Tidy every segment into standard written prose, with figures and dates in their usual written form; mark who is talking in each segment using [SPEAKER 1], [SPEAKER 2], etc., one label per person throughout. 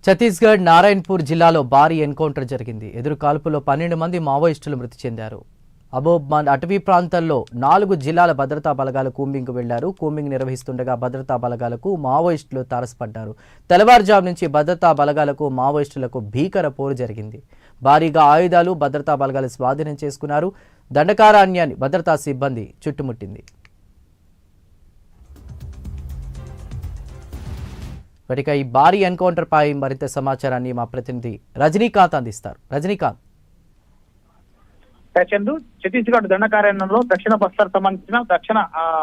[SPEAKER 1] ఛత్తీస్గఢ్ నారాయణపూర్ జిల్లాలో భారీ ఎన్కౌంటర్ జరిగింది. ఎదురు కాల్పులో 12 మంది మావోయిస్టులు మృతి చెందారు. అబోబ్మాన్ అటవీ ప్రాంతాల్లో 4 జిల్లాల భద్రతా బలగాలు కూంబింగ్కు వెళ్లారు. కూంబింగ్ నిర్వహిస్తుండగా భద్రతా బలగాలకు మావోయిస్టులు తారసపడ్డారు. తెల్లవారుజాము నుంచి భద్రతా బలగాలకు మావోయిస్టులకు భీకర పోరు జరిగింది. భారీగా ఆయుధాలు భద్రతా బలగాలు స్వాధీనం చేసుకున్నారు. దండకారణ్యాన్ని భద్రతా సిబ్బంది చుట్టుముట్టింది. ఇక ఈ భారీ ఎన్కౌంటర్ పై మరింత సమాచారాన్ని మా ప్రతినిధి రజనీకాంత్ అందిస్తారు. రజనీకాంత్,
[SPEAKER 2] చందు, ఛత్తీస్గఢ్ దండకారణ్యంలో దక్షిణ బస్తర్ సంబంధించిన దక్షిణ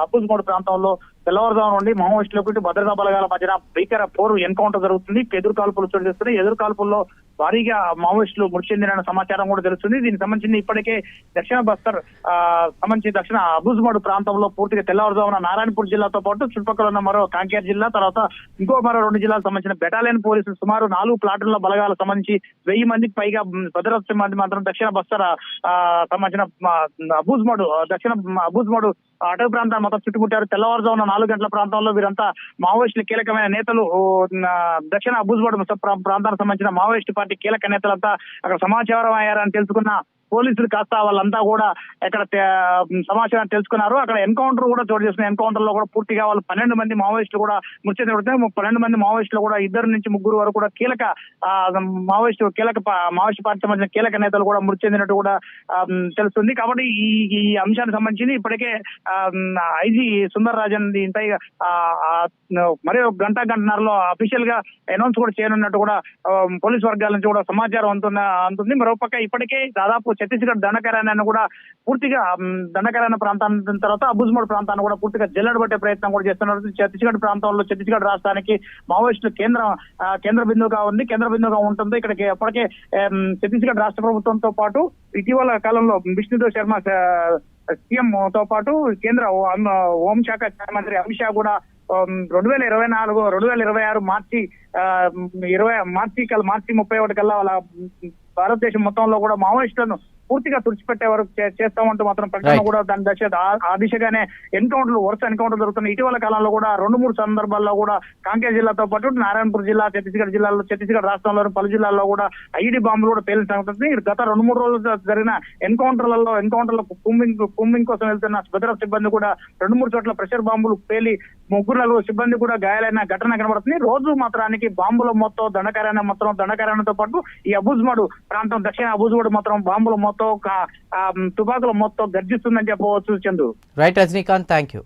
[SPEAKER 2] అబుజ్మోడ్ ప్రాంతంలో తెల్లవారుజాము నుండి మావోయిస్టులకు భద్రతా బలగాల మధ్యన భీకర పోరు ఎన్కౌంటర్ జరుగుతుంది. ఎదురు కాల్పులు చోటు చేస్తున్నాయి. ఎదురు కాల్పుల్లో భారీగా మావోయిస్టులు మృతి చెందిన సమాచారం కూడా తెలుస్తుంది. దీనికి సంబంధించి ఇప్పటికే దక్షిణ బస్తర్ సంబంధించి దక్షిణ అబుజ్మోడ్ ప్రాంతంలో పూర్తిగా తెల్లవారుజామున నారాయణపూర్ జిల్లాతో పాటు చుట్టుపక్కల ఉన్న మరో కాంకేర్ జిల్లా, తర్వాత మరో 2 జిల్లాలకు సంబంధించిన బెటాలియన్ పోలీసులు సుమారు 4 ప్లాటూన్ల బలగాలకు సంబంధించి 1000 మందికి పైగా భద్రతా సిబ్బంది మాత్రం దక్షిణ బస్తర్ సంబంధించిన అబుజ్మోడ్ దక్షిణ అబుజ్మోడ్ అటవీ ప్రాంతాన్ని మొత్తం చుట్టుముట్టారు. తెల్లవారుజామున 4 గంటల ప్రాంతంలో వీరంతా మావోయిస్టులు కీలకమైన నేతలు దక్షిణ అబుజ్మోడ్ ప్రాంతానికి సంబంధించిన మావోయిస్టు పార్టీ కీలక నేతలంతా అక్కడ సమాచారం అయ్యారని తెలుసుకున్న పోలీసులు కాస్త వాళ్ళంతా కూడా ఇక్కడ సమాచారం తెలుసుకున్నారు. అక్కడ ఎన్కౌంటర్ కూడా చోటు చేసిన ఎన్కౌంటర్ లో కూడా పూర్తిగా వాళ్ళు 12 మంది మావోయిస్టులు కూడా మృతి చెందితే 12 మంది మావోయిస్టులు కూడా 2 నుంచి 3 వరకు కూడా కీలక మావోయిస్టు పార్టీ సంబంధించిన కీలక నేతలు కూడా మృతి చెందినట్టు కూడా తెలుస్తుంది. కాబట్టి ఈ అంశానికి సంబంధించి ఇప్పటికే ఐజీ సుందర్ రాజన్ దీనిపై మరి గంటన్నరలో అఫీషియల్ గా అనౌన్స్ కూడా చేయనున్నట్టు కూడా పోలీస్ వర్గాల నుంచి కూడా సమాచారం అందుతుంది. మరోపక్క ఇప్పటికే దాదాపు ఛత్తీస్గఢ్ దండకారణ్యాన్ని కూడా పూర్తిగా దండకారణ్య ప్రాంతాన్ని తర్వాత అబుజ్మోడ్ ప్రాంతాన్ని కూడా పూర్తిగా జల్లెడబట్టే ప్రయత్నం కూడా చేస్తున్నారు. ఛత్తీస్గఢ్ ప్రాంతంలో ఛత్తీస్గఢ్ రాష్ట్రానికి మావోయిస్టులు కేంద్ర బిందువుగా ఉంది, కేంద్ర బిందువుగా ఉంటుంది. ఇక్కడికి ఎప్పటికే ఛత్తీస్గఢ్ రాష్ట్ర ప్రభుత్వంతో పాటు ఇటీవల కాలంలో విష్ణుదేవ్ శర్మ సీఎం తో పాటు కేంద్ర హోంశాఖ మంత్రి అమిత్ షా కూడా 2026 మార్చి 31 కల్లా వాళ్ళ భారతదేశం మొత్తంలో కూడా మావోయిస్టులను పూర్తిగా తుడిచిపెట్టే వరకు చేస్తామంటూ మాత్రం ప్రకటన కూడా దాని ఆ దిశగానే వరుస ఎన్కౌంటర్ జరుగుతున్నాయి. ఇటీవల కాలంలో కూడా 2-3 సందర్భాల్లో కూడా కాంకేర్ జిల్లాతో పాటు నారాయణపూర్ జిల్లా, ఛత్తీస్గఢ్ రాష్ట్రంలోని పలు జిల్లాల్లో కూడా ఐఈడీ బాంబులు కూడా పేలిన సంగతి. గత 2-3 రోజులు జరిగిన ఎన్కౌంటర్లలో కూంబింగ్ కోసం వెళ్తున్న భద్రతా సిబ్బంది కూడా 2-3 చోట్ల ప్రెషర్ బాంబులు పేలి 3-4 సిబ్బంది కూడా గాయాలైన ఘటన కనబడుతుంది. రోజు మాత్రానికి బాంబుల మొత్తం దండకారణ్యంతో పాటు ఈ అబుజ్మోడ్ ప్రాంతం దక్షిణ అబుజ్మోడ్ మొత్తం బాంబుల మొత్తం తుపాకుల మొత్తం గర్జిస్తుందని చెప్పవచ్చు. Chandu.
[SPEAKER 1] Right Rajinikanth, thank you.